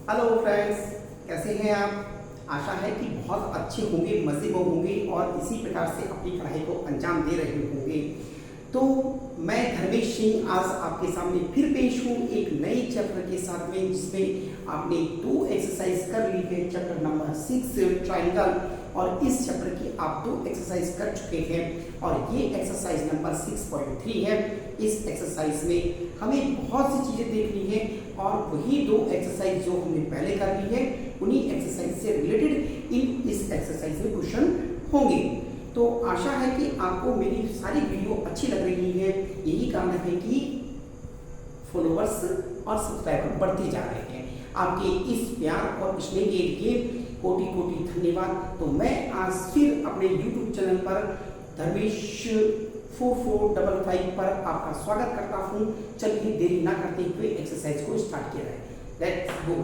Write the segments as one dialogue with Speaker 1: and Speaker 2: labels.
Speaker 1: Hello friends, कैसे हैं आप? आशा है कि बहुत अच्छे होंगे, मज़े में होंगे और इसी प्रकार से अपनी पढ़ाई को अंजाम दे रहे होंगे। तो मैं धर्मेश सिंह आज आपके सामने फिर पेश हूँ एक नए चैप्टर के साथ में, जिसमें आपने 2 एक्सरसाइज कर ली है, चैप्टर नंबर 6 ट्राइंगल। और इस चैप्टर की आप 2 एक्सरसाइज कर चुके हैं और ये एक्सरसाइज नंबर 6.3 है। इस एक्सरसाइज में हमें बहुत सी चीज़ें देखनी है और वही 2 एक्सरसाइज जो हमने पहले कर ली है उन्हीं एक्सरसाइज से रिलेटेड इस एक्सरसाइज में क्वेश्चन होंगे। तो आशा है कि आपको मेरी सारी वीडियो अच्छी लग रही है। यही कारण है कि फॉलोअर्स और सब्सक्राइबर बढ़ते जा रहे हैं। आपके इस प्यार और स्नेह के लिए कोटि कोटि धन्यवाद। तो मैं आज फिर अपने YouTube चैनल पर धर्मेश 4455 पर आपका स्वागत करता हूँ। चलिए देरी ना करते हुए एक्सरसाइज को स्टार्ट किया जाए। Let's go.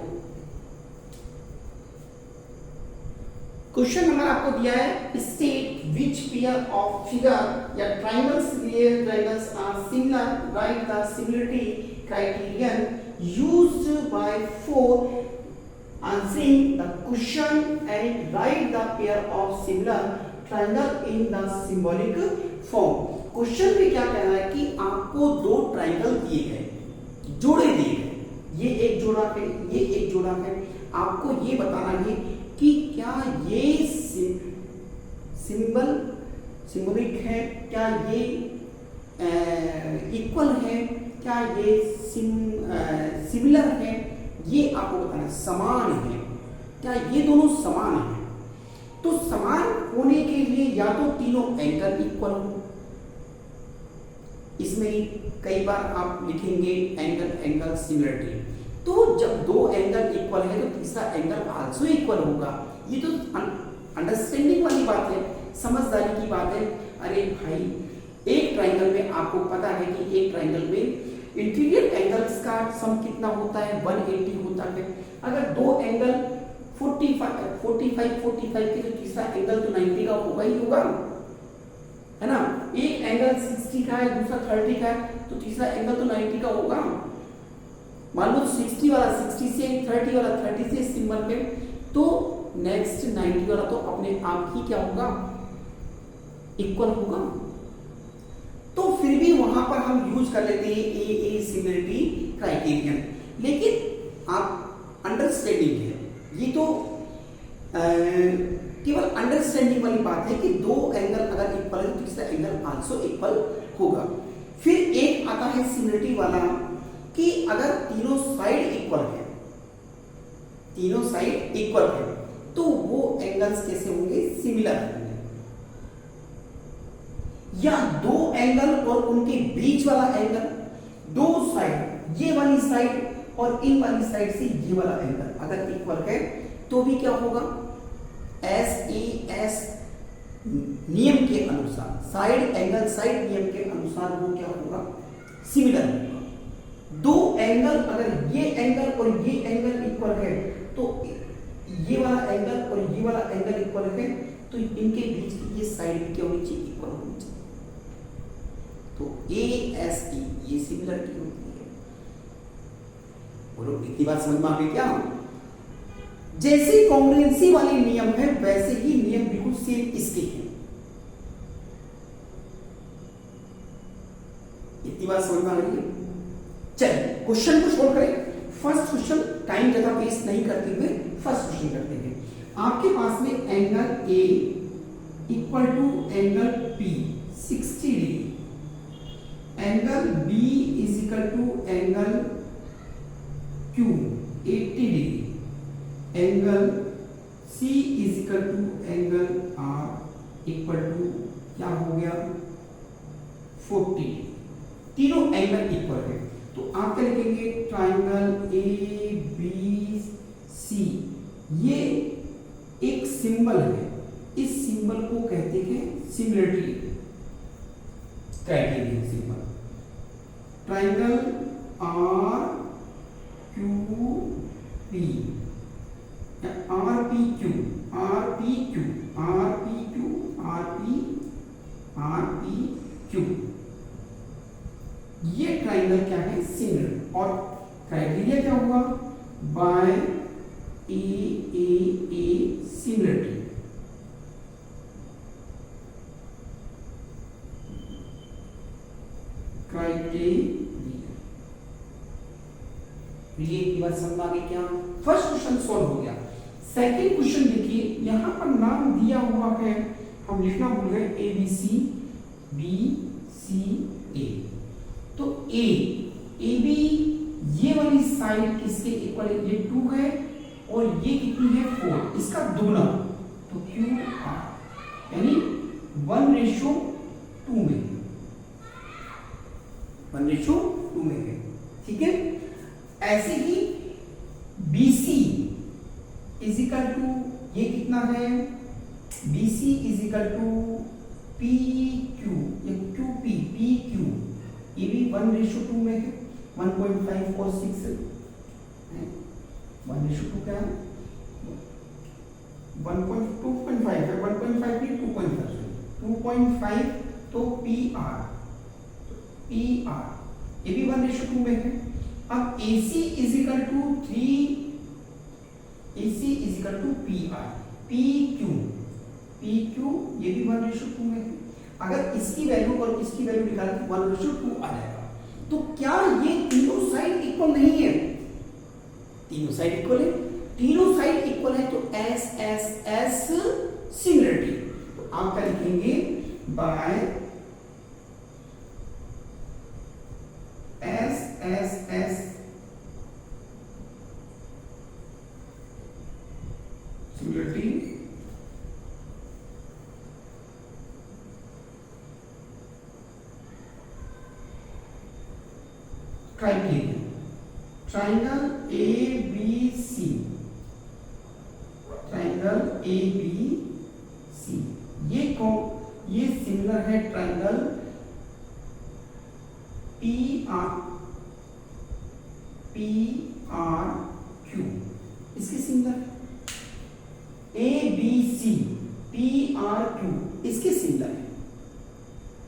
Speaker 1: क्वेश्चन नंबर आपको दिया है, state which pair of figure या triangles real triangles are similar, right the similarity criterion used by for answering the question and write the pair of similar triangle in the symbolic form। Question में क्या कह रहा है कि आपको 2 triangle दिए गए, जोड़े दिए गए, ये एक जोड़ा है, ये एक जोड़ा है। आपको ये बताना है कि क्या ये सिंबलिक है, क्या ये इक्वल है, क्या ये सिमिलर है, ये आपको बताना है। समान है, क्या ये दोनों समान हैं? तो समान होने के लिए या तो तीनों एंगल इक्वल हो, इसमें कई बार आप लिखेंगे एंगल सिमिलरिटी। तो जब 2 एंगल इक्वल है तो तीसरा एंगल आल्सो इक्वल होगा। ये तो अंडरस्टैंडिंग वाली बात है, समझदारी की बात है। अरे भाई, एक ट्राइंगल में आपको पता है कि एक ट्राइंगल में इंटीरियर एंगल्स का सम कितना होता है, 180 होता है। अगर 2 एंगल 45 के तो तीसरा एंगल तो 90 का होगा ही होगा, है ना। एक एंगल 60 का है, दूसरा 30 का है, तो तीसरा एंगल तो 90 का होगा। मान लो 60 वाला 60 से, 30 वाला 30 से सिंबल पे, तो नेक्स्ट 90 वाला तो अपने आप ही क्या होगा, इक्वल होगा। तो फिर भी वहां पर हम यूज कर लेते हैं ए सिमिलरिटी क्राइटेरियन। लेकिन आप अंडरस्टैंडिंग है, ये तो केवल अंडरस्टैंडिंग वाली बात है कि 2 एंगल अगर इक्वल है तो तीसरा एंगल आल्सो इक्वल होगा। फिर एक आता है सिमिलरिटी वाला कि अगर तीनों साइड इक्वल है, तीनों साइड इक्वल है, तो वो एंगल्स कैसे होंगे, सिमिलर होंगे। या 2 एंगल और उनके बीच वाला एंगल, 2 साइड, ये वाली साइड और इन वाली साइड से ये वाला एंगल अगर इक्वल है तो भी क्या होगा, एस नियम के अनुसार, साइड एंगल साइड नियम के अनुसार वो क्या होगा, सिमिलर होगा। 2 एंगल अगर ये एंगल और ये एंगल इक्वल है तो ये वाला एंगल और ये वाला एंगल इक्वल है, तो इनके बीच की ये साइड भी क्या होनी चाहिए, इक्वल होनी चाहिए। तो ASE ये सिमिलरिटी होती है। बोलो, इतनी बात समझ में आ गई क्या? जैसे कॉन्ग्रुएंसी वाले नियम है वैसे ही नियम बिल्कुल सेम इसके हैं। इतनी बात समझ में आ रही है? चलिए क्वेश्चन को छोड़ करें। फर्स्ट क्वेश्चन टाइम ज्यादा वेस्ट नहीं करते हुए फर्स्ट क्वेश्चन करते हैं। आपके पास में angle A equal to angle P 60 degree, angle B is equal to angle Q 80 degree, angle C is equal to angle R equal to क्या हो गया, 40। तीनों एंगल इक्वल है तो आप क्या लिखेंगे, ट्राइंगल ABC। ये एक सिंबल है, इस सिंबल को कहते हैं similarity criterion symbol. Triangle RQP RPQ, ये ट्राइंगल क्या है, सिमिलर। और क्राइटेरिया क्या हुआ, बाय सिमिलरिटी। क्राइटेरिया, ये एक बार समझ आ गई क्या? फर्स्ट क्वेश्चन सॉल्व हो गया। सेकंड क्वेश्चन देखिए, यहां पर नाम दिया हुआ है, हम लिखना भूल गए, ए बी सी ए। तो ए बी ये वाली साइड किसके इक्वल है? ये 2 है और ये कितनी है? 4, इसका दुगना, तो क्यू आर यानी 1:2 में, 1:2 में है। ठीक है, ऐसे ही BC इज इक्वल टू, ये कितना है? BC is equal to PQ या QP, PQ, ये भी 1:2 में है, 1.546 है। 1:2 क्या है? 1.2.5 है, 1.5 नहीं 2.5, 2.5, तो PR, ये भी 1:2 में है। अब AC is equal to 3, AC is equal to PR, PQ ये भी 1:2 में है। अगर इसकी वैल्यू और इसकी वैल्यू निकालें तो 1:2 आ जाएगा। तो क्या ये तीनों साइड इक्वल नहीं है? तीनों साइड इक्वल है, तीनों साइड इक्वल है, तो S सिमिलरिटी। तो आप क्या लिखेंगे? By S similarity criteria, triangle ABC, triangle ABC ये सिमिलर है ट्राइंगल PRQ, इसके सिमिलर है। ABC PRQ इसके सिमिलर है।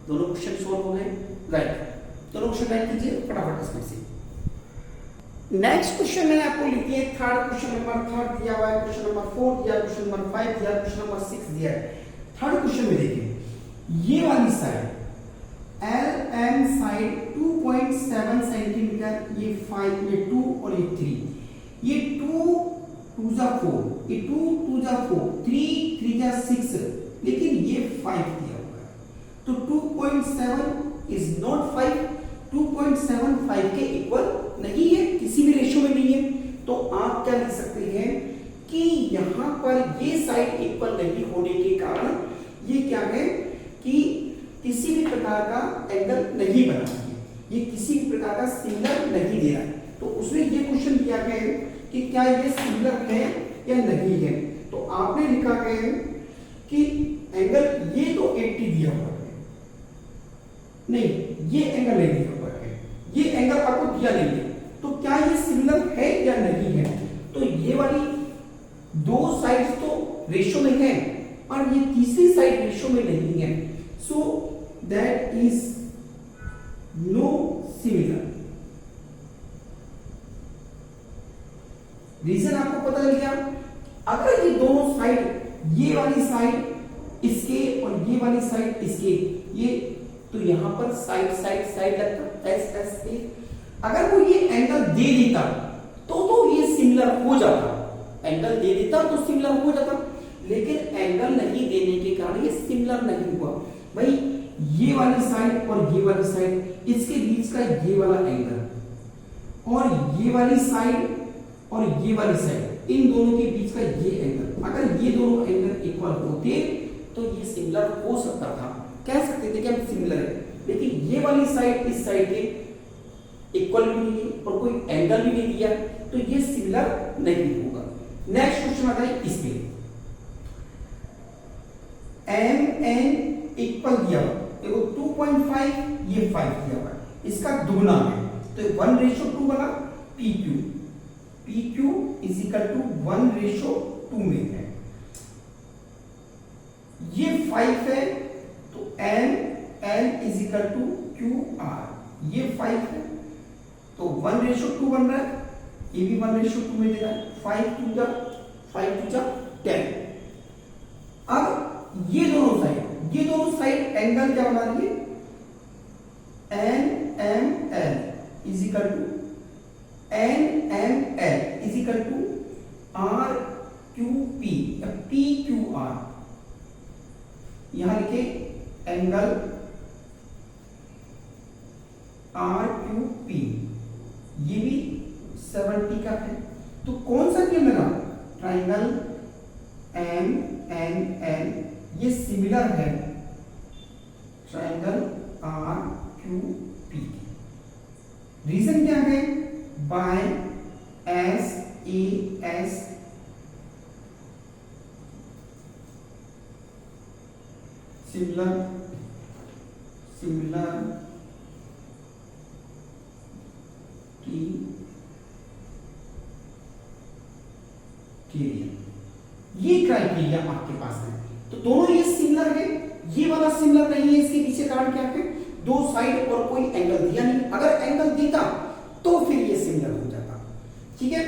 Speaker 1: दोनों क्वेश्चन सॉल्व हो गए, राइट? दोनों क्वेश्चन राइट कीजिए फटाफट इसमें से। नेक्स्ट क्वेश्चन मैंने आपको लिखी है, थर्ड क्वेश्चन नंबर 3 दिया हुआ है, क्वेश्चन नंबर 4 दिया, क्वेश्चन नंबर 5 दिया, क्वेश्चन नंबर 6 दिया है। थर्ड क्वेश्चन में देखिए, ये वाली साइड LM साइड 2.7 सेंटीमीटर, ये 5, ये 2 और ये 3, ये 2 2 जा 4, ये 2 2 जा 4, 3 3 जा 6, लेकिन ये 5 दिया हुआ है। तो 2.7 इज नॉट 5, 2.75 के इक्वल नहीं है, किसी भी रेशियो में नहीं है। तो आप क्या लिख सकते हैं कि यहां पर ये साइड इक्वल नहीं होने के कारण ये क्या है कि किसी भी प्रकार का एंगल नहीं बना है, ये किसी भी प्रकार का सिमिलर नहीं दे रहा है। तो उसमें ये क्वेश्चन दिया गया है कि क्या ये सिमिलर है या नहीं है। तो आपने लिखा है कि एंगल ये तो 80 दिया हुआ है, नहीं ये एंगल नहीं दिया हुआ है, ये एंगल आपको दिया नहीं है, तो क्या ये सिमिलर है या नहीं है? तो ये वाली दो साइड्स तो रेशियो में है और ये तीसरी साइड रेशियो में नहीं है, so that is no similar. Reason आपको पता चल गया। अगर ये दोनों साइड, ये वाली साइड इसके और ये वाली साइड इसके, ये तो यहां पर साइड साइड साइड लगता एस एस ए। अगर वो ये एंगल दे देता तो ये सिमिलर हो जाता, एंगल दे देता तो सिमिलर हो जाता, लेकिन एंगल नहीं देने के कारण ये सिमिलर नहीं हुआ। भाई ये वाली साइड और ये वाली साइड, इसके बीच का ये वाला एंगल और ये वाली साइड और ये वाली साइड, इन दोनों के बीच का ये एंगल, अगर ये दोनों एंगल इक्वल होते तो ये सिमिलर हो सकता था, कह सकते थे कि हम सिमिलर है। लेकिन ये वाली साइड इस साइड के इक्वल भी नहीं है और कोई एंगल भी नहीं दिया, तो ये सिमिलर नहीं होगा। नेक्स्ट क्वेश्चन आता है इसमें, एम एन इक्वल दिया हुआ, देखो 2.5 ये 5 दिया हुआ है, इसका दुगना है तो 1:2 बना। PQ इज इक्वल टू 1:2 में है, ये 5 है तो N is equal to QR, ये 5 है तो 1:2 बन रहा है, ये भी 1:2 में दे रहा है, 5 2 जा 5 टू जा 10। अब ये दोनों साइड एंगल क्या बना रही है, NML is equal to RQP या PQR। यहां लिखे एंगल RQP, ये भी 70 का है। तो कौन सा क्यों लगा, ट्राइंगल MNL, ये सिमिलर है ट्राइंगल RQP। रीजन क्या है, बाय SAS ये क्राइटेरिया आपके पास है। तो दोनों ये सिमिलर है, ये वाला सिमिलर नहीं है। इसके पीछे कारण क्या है, दो साइड और कोई एंगल दिया नहीं। अगर एंगल देता तो फिर ये सिमिलर हो जाता। ठीक है,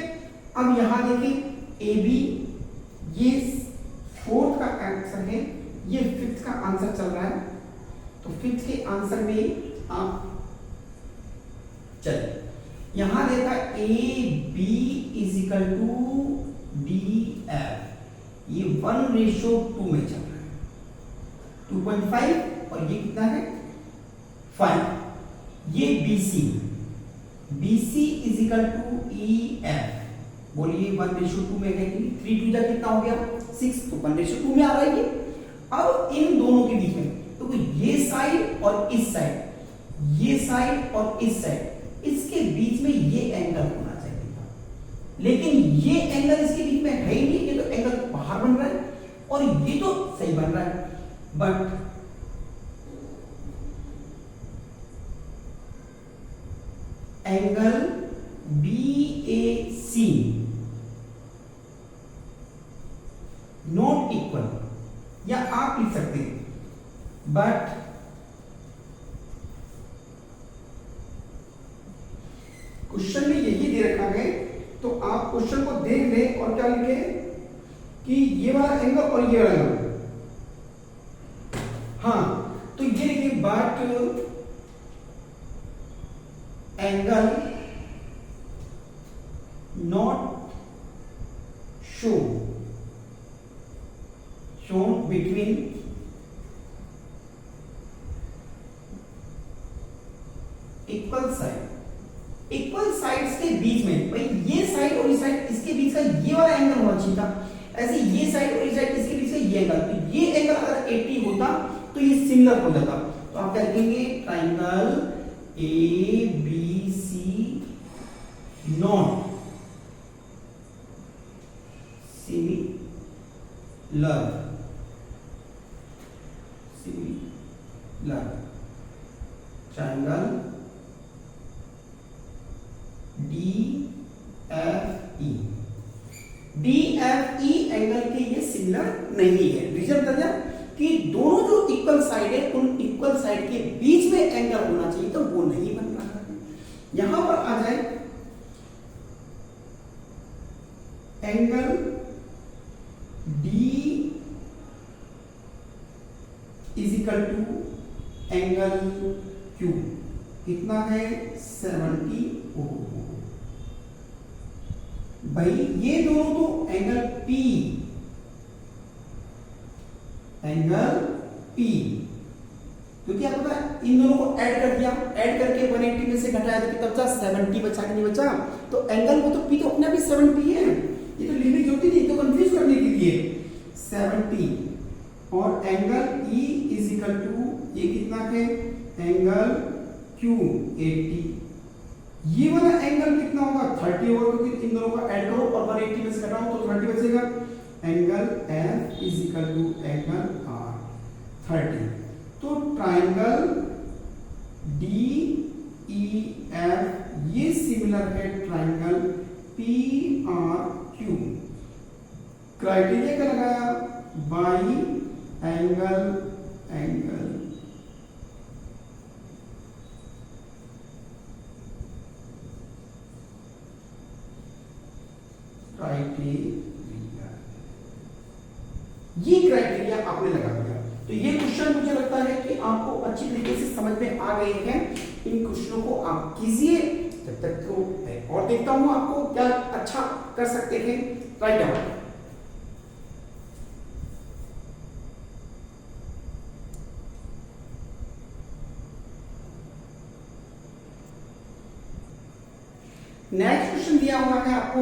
Speaker 1: अब यहां देखिए AB, ये 4th का आंसर है, ये 5th का आंसर चल रहा है। तो 5th के आंसर में आप चलिए, यहां देखा AB is equal to DF, ये 1:2 में चल रहा है, 2.5 और ये कितना है 5। ये BC is equal to EF, बोलिए 1:2 में है कि 3 टू जा कितना हो गया 6, तो 1:2 में आ रहा है ये। अब इन दोनों के बीच में तो ये साइड और इस साइड, ये साइड और इस साइड, इसके बीच में ये एंगल होना चाहिए था, लेकिन ये एंगल इसके बीच में है ही नहीं। ये तो एंगल बाहर बन रहा है और ये तो सही बन रहा है, but angle BAC not equal, या आप लिख सकते हैं बट क्वेश्चन में यही दे रखा है। तो आप क्वेश्चन को देख लें और क्या लिखे कि ये वाला एंगल और ये वाला एंगल, हाँ तो ये लिखिए but angle not shown between equal sides के बीच में, भाई ये साइड और ये साइड, इसके बीच का ये वाला एंगल होना चाहिए था। ऐसे ये साइड और ये साइड, इसके बीच का ये एंगल, तो ये एंगल अगर 80 होता तो ये सिमिलर हो जाता। तो आप क्या लिखेंगे, triangle ABC not similar triangle DFE angle के ये सिमिलर नहीं है। रीजन बता दिया कि दोनों जो इक्वल साइड है उन इक्वल साइड के बीच में एंगल होना चाहिए, तो वो नहीं बन रहा है। यहां पर आ जाए angle D is equal to angle Q, कितना है 70 ओम। भाई ये दोनों तो एंगल P, क्योंकि आपको पता है इन दोनों को ऐड कर दिया, ऐड करके 180 में से घटाया तो कितना बचा 70 बचा कि नहीं बचा। तो एंगल वो तो P तो अपने आप ही 70 है, ये तो लिमिट होती नहीं, तो कंफ्यूज करने के लिए 70 और angle E is equal to ये कितना है एंगल Q 80। ये वाला एंगल कितना होगा 30 होगा, क्योंकि इन दोनों को ऐड करो और 180 में से घटाओ तो 30 बचेगा। Angle F is equal to angle R 30। तो ट्राइंगल DEF ये सिमिलर है ट्राइंगल PRQ। क्राइटेरिया क्या लगाया, बाई एंगल क्राइटेरिया। ये क्राइटेरिया आपने लगा दिया। तो ये क्वेश्चन मुझे लगता है कि आपको अच्छी तरीके से समझ में आ गए हैं। इन क्वेश्चनों को आप कीजिए। जब तक तो और देखता हूं आपको क्या अच्छा कर सकते हैं। Write down. नेक्स्ट क्वेश्चन दिया हुआ है आपको,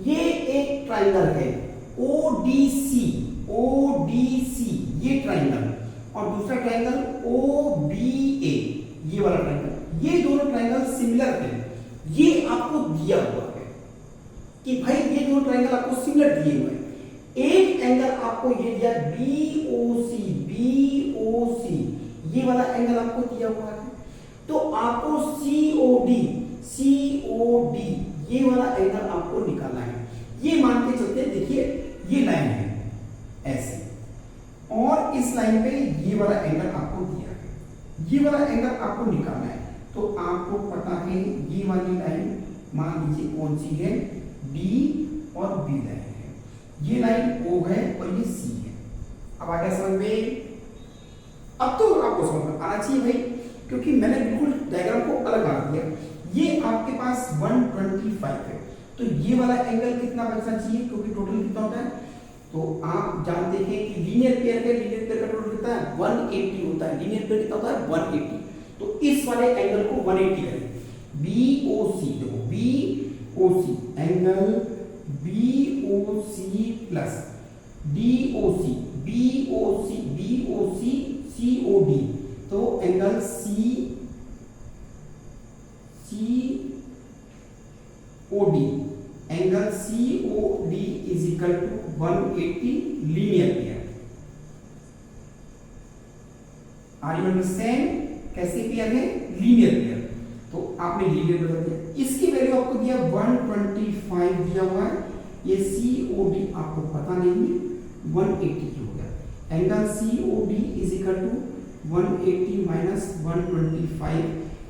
Speaker 1: ये एक ट्राइंगल है ओडीसी, ओडीसी ये ट्राइंगल, और दूसरा ट्राइंगल ओबीए ये वाला ट्राइंगल। ये दोनों ट्राइंगल सिमिलर हैं। ये आपको दिया हुआ है कि भाई ये दोनों ट्राइंगल आपको सिमिलर दिए हुए हैं। एक एंगल आपको ये दिया बीओसी, बीओसी ये वाला एंगल आपको दिया हुआ है। तो आपको सीओडी, सीओडी ये वाला एंगल आपको निकालना है। ये मान के चलते देखिए ये लाइन है ऐसे, और इस लाइन पे ये वाला एंगल आपको दिया है। ये वाला एंगल आपको निकालना है। तो आपको पता है ये वाली लाइन मान लीजिए कौन सी है, डी और बी लाइन है। ये लाइन ओ है और ये सी है। अब आ गया समझ में? अब तो आपको समझ में आना चाहिए भाई, क्योंकि मैंने बिल्कुल डायग्राम को अलग बना दिया। ये आपके पास 125 है, तो ये वाला एंगल कितना बचना चाहिए, क्योंकि टोटल कितना होता है? तो आप जानते हैं कि लीनियर पेयर है, लीनियर पेयर का टोटल कितना है? 180 होता है। लीनियर पेयर कितना होता है? 180। तो इस वाले एंगल को 180 करें। बीओसी, देखो BOC angle BOC plus DOC, BOC, BOC COD, तो angle C COD, angle COD is equal to 180 linear pair. Are you understand? कैसे पेयर है? Linear pair. तो आपने लीनियर बदल दिया। इसकी वैल्यू आपको दिया 125 दिया हुआ है। ये सीओडी आपको पता नहीं है, 180 की हो गया। Angle COD is equal to 180 minus 125,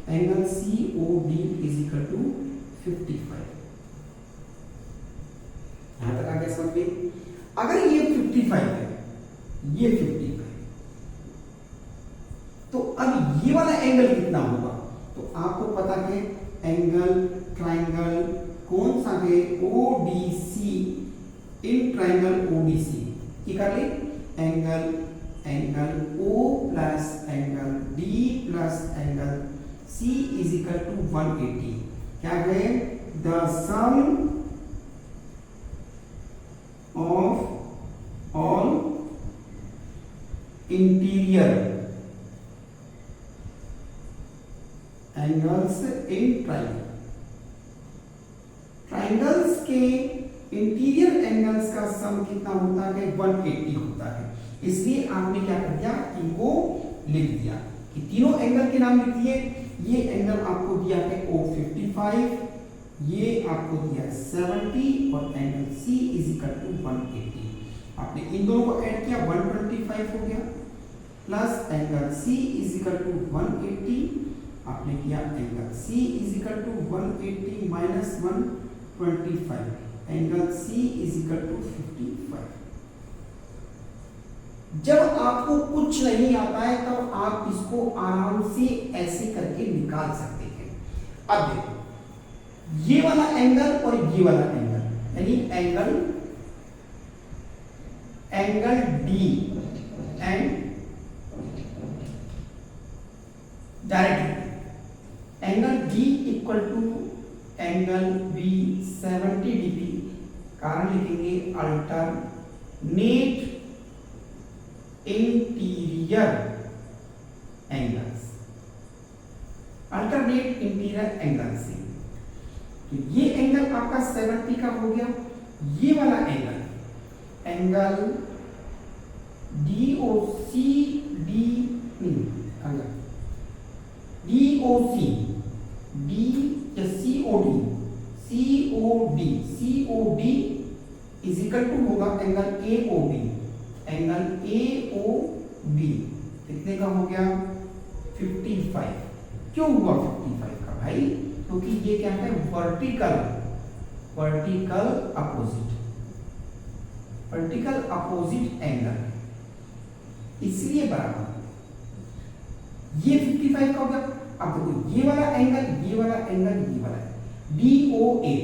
Speaker 1: angle COD is equal to 55। यहां तक आ गया समझ में? अगर ये 55 है, ये 55, तो अब ये वाला एंगल कितना होगा? तो आपको पता है एंगल ट्राइंगल कौन सा है? ओडीसी, इन ट्राइंगल ओडीसी ये कर ले। Angle angle O plus angle D plus angle C is equal to 180। क्या है? The sum of all interior angles in triangle। Triangles के इंटीरियर एंगल्स का सम कितना होता है? 180 होता है। इसलिए आपने क्या कर दिया, इनको लिख दिया कि तीनों एंगल के नाम लिख दिए। ये एंगल आपको दिया है O55, ये आपको दिया है 70, और angle C is equal to 180। आपने इन दोनों को ऐड किया, 125 हो गया, plus angle C is equal to 180। आपने किया angle C is equal to 180 minus 125, angle C is equal to 55। जब आपको कुछ नहीं आता है तब आप इसको आराम से ऐसे करके निकाल सकते हैं। अब देखो ये वाला एंगल और ये वाला एंगल, यानी angle D and directly angle D equal to angle B 70 degree. कारण लिखेंगे alternate interior angles, alternate interior angle से। तो ये एंगल आपका 70 का हो गया। ये वाला एंगल डीओसी, डीओसी डी या COD, COD is equal to होगा एंगल एओबी, एंगल एओबी कितने का हो गया? 55। क्यों हुआ 55 का भाई? क्योंकि ये क्या है? Vertical opposite. Vertical opposite angle, इसलिए बराबर ये 55 का हो गया। अब देखो ये वाला एंगल, ये वाला एंगल, ये वाला DOA,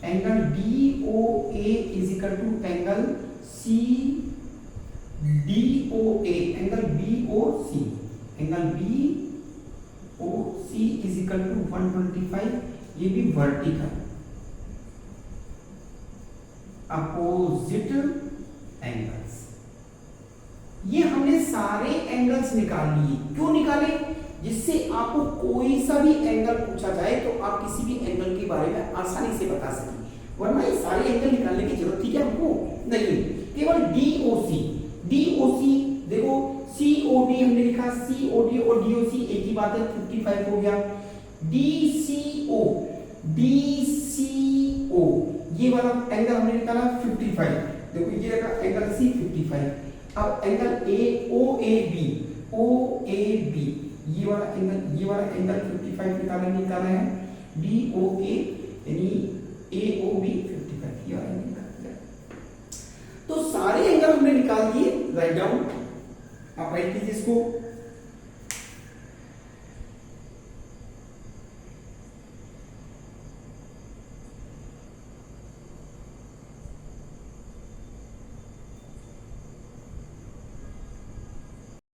Speaker 1: angle DOA is equal to angle CDOA, angle BOC, angle BOC is equal to 125, ये भी वर्टिकल अपोजिट एंगल्स। ये हमने सारे एंगल्स निकाल लिए। क्यों निकाले? जिससे आपको कोई सा भी एंगल पूछा जाए तो आप किसी भी एंगल के बारे में आसानी से बता सकें, वरना ये सारे एंगल निकालने की जरूरत थी क्या हमको? नहीं, केवल DOC देखो, COD हमने लिखा, COD और DOC एक ही बात है, 55 हो गया। DCO ये वाला एंगल हमने निकाला 55, देखो ये रखा एंगल C 55। अब एंगल OAB ये वाला एंगल 55 निकाला है। DOA यानी AOB 55, ये वाला एंगल निकाल दिया। तो सारे एंगल हमने निकाल दिए। राइट डाउन, आप राइट कीजिए इसको।